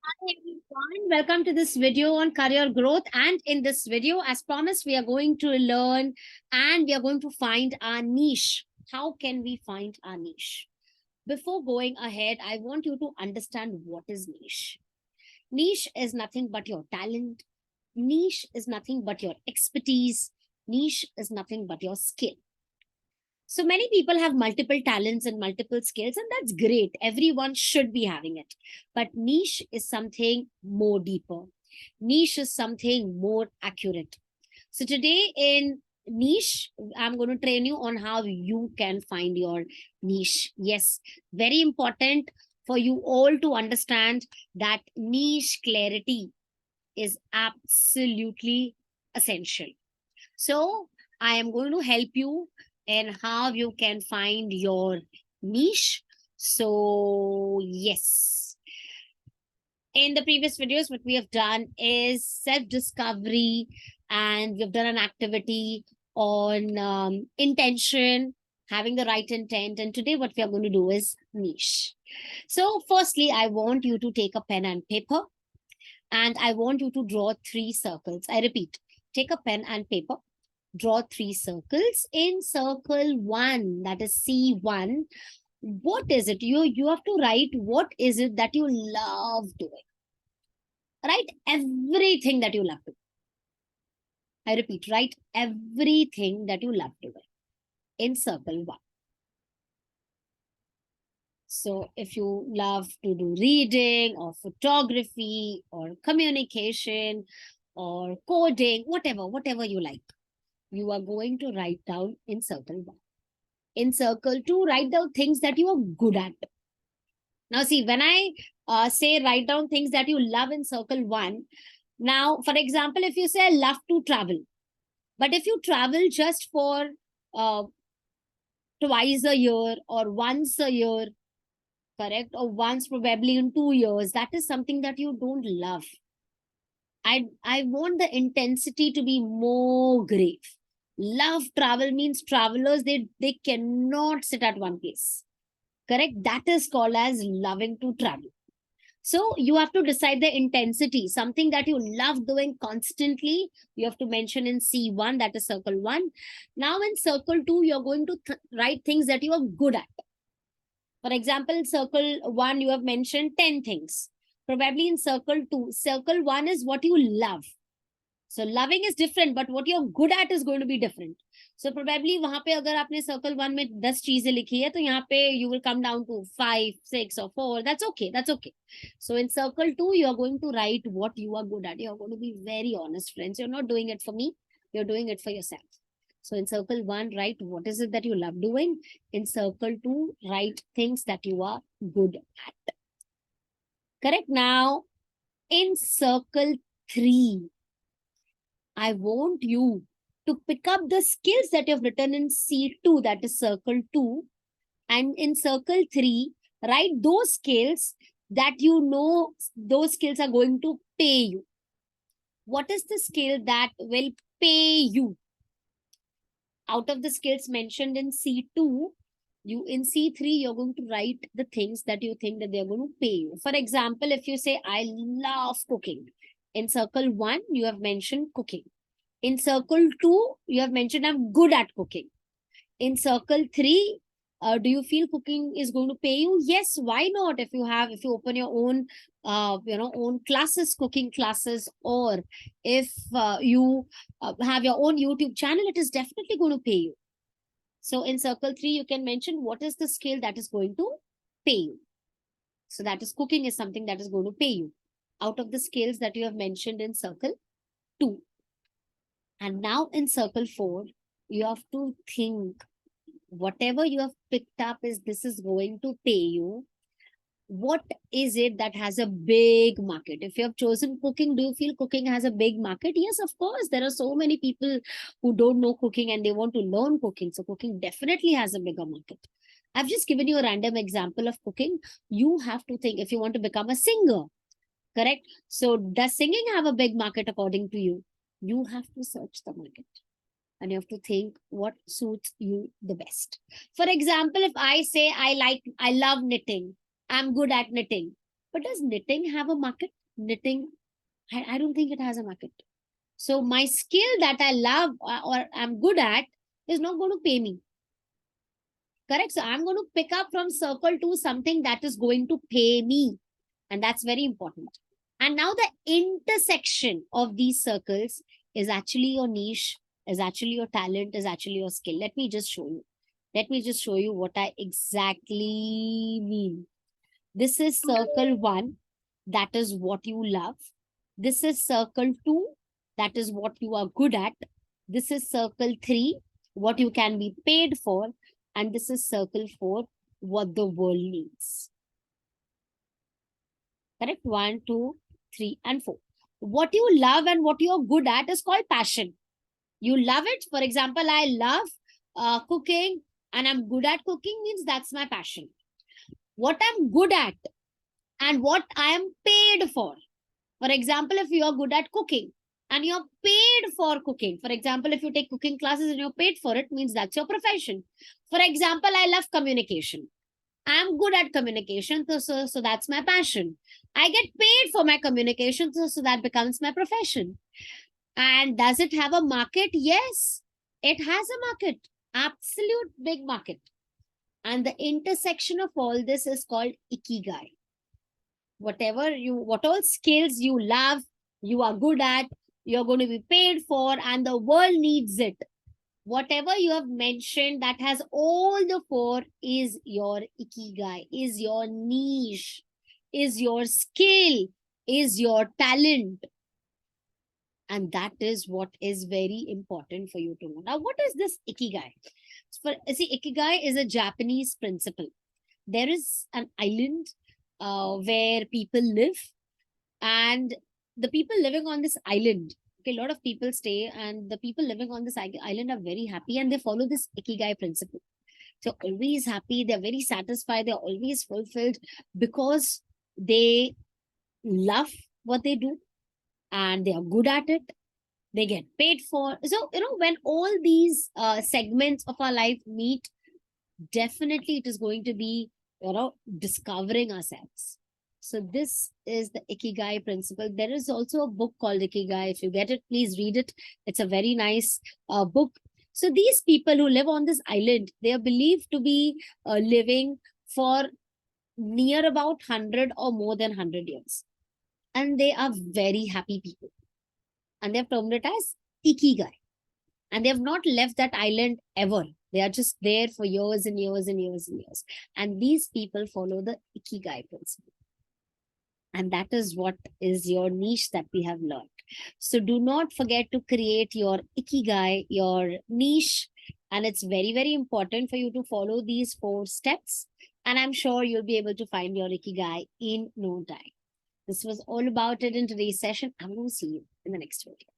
Hi everyone, welcome to this video on career growth. And in this video, as promised, we are going to learn and we are going to find our niche. How can we find our niche? Before going ahead, I want you to understand what is niche. Niche is nothing but your talent. Niche is nothing but your expertise. Niche is nothing but your skill. So many people have multiple talents and multiple skills, and that's great. Everyone should be having it. But niche is something more deeper. Niche is something more accurate. So today in niche, I'm going to train you on how you can find your niche. Yes, very important for you all to understand that niche clarity is absolutely essential. So I am going to help you in how you can find your niche. So yes, in the previous videos, what we have done is self-discovery, and we've done an activity on intention, having the right intent. And today what we are going to do is niche. So firstly, I want you to take a pen and paper, and I want you to draw 3 circles. I repeat, take a pen and paper, draw 3 circles. In circle 1, that is C1, what is it? You have to write what is it that you love doing. Write everything that you love doing. I repeat, write everything that you love doing in circle 1. So if you love to do reading or photography or communication or coding, whatever you like, you are going to write down in circle 1. In circle 2, write down things that you are good at. Now, see, when I say write down things that you love in circle 1, now, for example, if you say I love to travel, but if you travel just for uh, twice a year or once a year, correct, or once probably in 2 years, that is something that you don't love. I want the intensity to be more great. Love travel means travelers, they cannot sit at one place. Correct? That is called as loving to travel. So you have to decide the intensity, something that you love doing constantly. You have to mention in C1, that is circle 1. Now in circle 2, you're going to write things that you are good at. For example, circle 1, you have mentioned 10 things. Probably in circle 2, circle 1 is what you love. So loving is different, but what you're good at is going to be different. So probably वहां पे अगर आपने circle 1 में 10 चीजें लिखी है, तो यहाँ पे you will come down to 5, 6 or 4. That's okay. That's okay. So in circle 2, you're going to write what you are good at. You're going to be very honest, friends. You're not doing it for me. You're doing it for yourself. So in circle 1, write what is it that you love doing. In circle 2, write things that you are good at. Correct? Now, in circle 3, I want you to pick up the skills that you've written in C2, that is circle 2. And in circle 3, write those skills that you know those skills are going to pay you. What is the skill that will pay you? Out of the skills mentioned in C2, you in C3, you're going to write the things that you think that they're going to pay you. For example, if you say, I love cooking, in circle 1, you have mentioned cooking. In circle 2, you have mentioned I'm good at cooking. In circle 3, do you feel cooking is going to pay you? Yes, why not? If you open your own, own classes, cooking classes, or if you have your own YouTube channel, it is definitely going to pay you. So in circle 3, you can mention what is the skill that is going to pay you. So that is cooking is something that is going to pay you out of the skills that you have mentioned in circle 2. And now in circle 4, you have to think whatever you have picked up is this is going to pay you. What is it that has a big market? If you have chosen cooking, do you feel cooking has a big market? Yes, of course. There are so many people who don't know cooking and they want to learn cooking. So cooking definitely has a bigger market. I've just given you a random example of cooking. You have to think if you want to become a singer, correct? So does singing have a big market according to you? You have to search the market and you have to think what suits you the best. For example, if I say I love knitting, I'm good at knitting, But does knitting have a market? Knitting, I don't think it has a market. So my skill that I love or I'm good at is not going to pay me. Correct? So I'm going to pick up from circle 2 something that is going to pay me. And that's very important. And now the intersection of these circles is actually your niche, is actually your talent, is actually your skill. Let me just show you. Let me just show you what I exactly mean. This is circle 1. That is what you love. This is circle 2. That is what you are good at. This is circle 3. What you can be paid for. And this is circle 4. What the world needs. Correct? 1, 2, 3, and 4. What you love and what you're good at is called passion. You love it. For example, I love cooking and I'm good at cooking means that's my passion. What I'm good at and what I am paid for. For example, if you are good at cooking and you're paid for cooking, for example, if you take cooking classes and you're paid for it, means that's your profession. For example, I love communication. I'm good at communication, so that's my passion. I get paid for my communication, so that becomes my profession. And does it have a market? Yes, it has a market, absolute big market. And the intersection of all this is called ikigai. What all skills you love, you are good at, you're going to be paid for, and the world needs it. Whatever you have mentioned that has all the 4 is your ikigai, is your niche, is your skill, is your talent. And that is what is very important for you to know. Now, what is this ikigai? Ikigai is a Japanese principle. There is an island where people live, and the people living on this island, okay, a lot of people stay, and the people living on this island are very happy and they follow this ikigai principle. They're always happy, they're very satisfied, they're always fulfilled because they love what they do and they are good at it. They get paid for. So, when all these segments of our life meet, definitely it is going to be, discovering ourselves. So this is the Ikigai principle. There is also a book called Ikigai. If you get it, please read it. It's a very nice book. So these people who live on this island, they are believed to be living for near about 100 or more than 100 years. And they are very happy people. And they've termed it as Ikigai. And they have not left that island ever. They are just there for years and years and years and years. And these people follow the Ikigai principle. And that is what is your niche that we have learned. So do not forget to create your Ikigai, your niche. And it's very, very important for you to follow these 4 steps. And I'm sure you'll be able to find your Ikigai in no time. This was all about it in today's session. I'm going to see you in the next video.